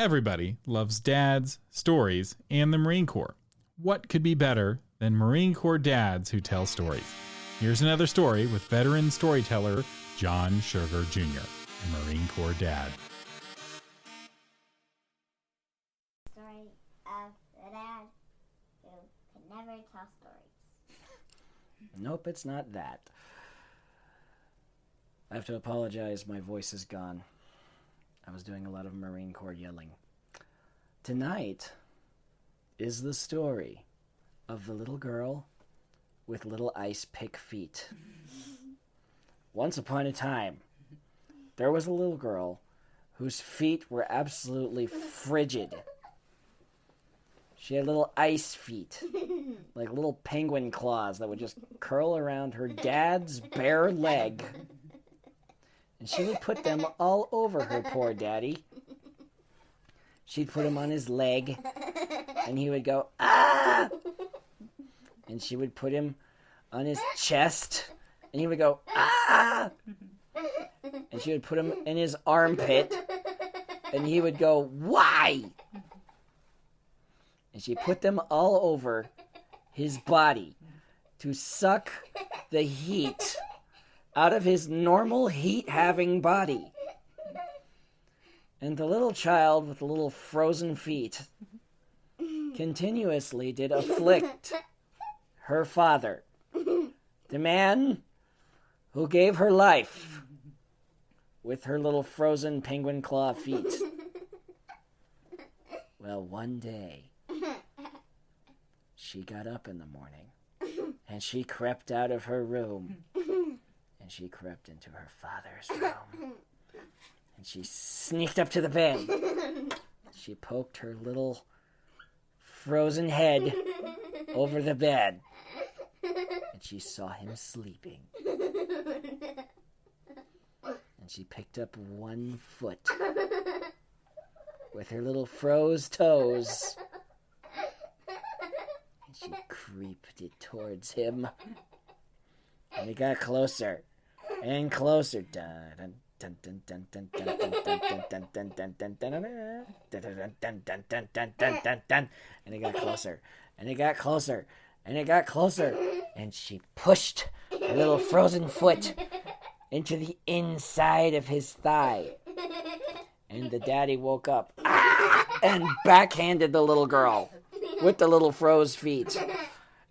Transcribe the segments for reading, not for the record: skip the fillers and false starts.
Everybody loves dads, stories, and the Marine Corps. What could be better than Marine Corps dads who tell stories? Here's another story with veteran storyteller John Sugar Jr., a Marine Corps dad. Story of the dad who could never tell stories. Nope, it's not that. I have to apologize, my voice is gone. I was doing a lot of Marine Corps yelling. Tonight is the story of the little girl with little Icepick feet. Once upon a time, there was a little girl whose feet were absolutely frigid. She had little ice feet, like little penguin claws that would just curl around her dad's bare leg. And she would put them all over her poor daddy. She'd put him on his leg, and he would go, ah! And she would put him on his chest, and he would go, ah! And she would put him in his armpit, and he would go, why? And she put them all over his body to suck the heat out of his normal heat-having body. And the little child with the little frozen feet continuously did afflict her father, the man who gave her life, with her little frozen penguin claw feet. Well, one day, she got up in the morning, and she crept out of her room, and she crept into her father's room. And she sneaked up to the bed. She poked her little frozen head over the bed. And she saw him sleeping. And she picked up one foot with her little froze toes. And she creeped it towards him. And it got closer and closer. Dun, dun, dun, dun, dun, dun, dun, dun, dun, dun, dun, dun, dun. And it got closer, and it got closer, and it got closer. And she pushed her little frozen foot into the inside of his thigh. And the daddy woke up and backhanded the little girl with the little froze feet.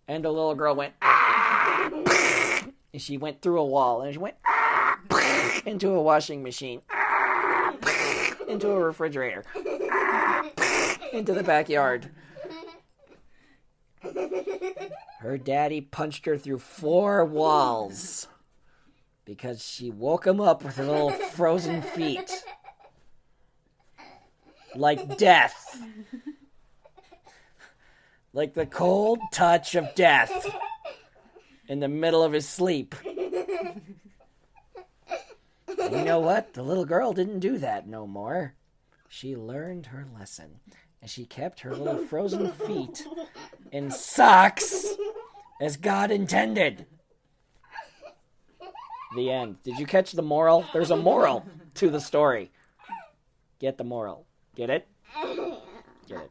And the little girl went, ah! And she went through a wall, and she went, ah! Into a washing machine, ah! Into a refrigerator, ah! Into the backyard. Her daddy punched her through 4 walls because she woke him up with her little frozen feet. Like death. Like the cold touch of death in the middle of his sleep. And you know what? The little girl didn't do that no more. She learned her lesson, and she kept her little frozen feet in socks as God intended. The end. Did you catch the moral? There's a moral to the story. Get the moral. Get it? Get it.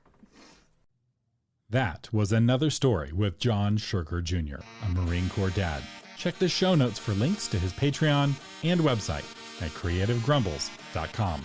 That was another story with John Sugar Jr., a Marine Corps dad. Check the show notes for links to his Patreon and website at creativegrumbles.com.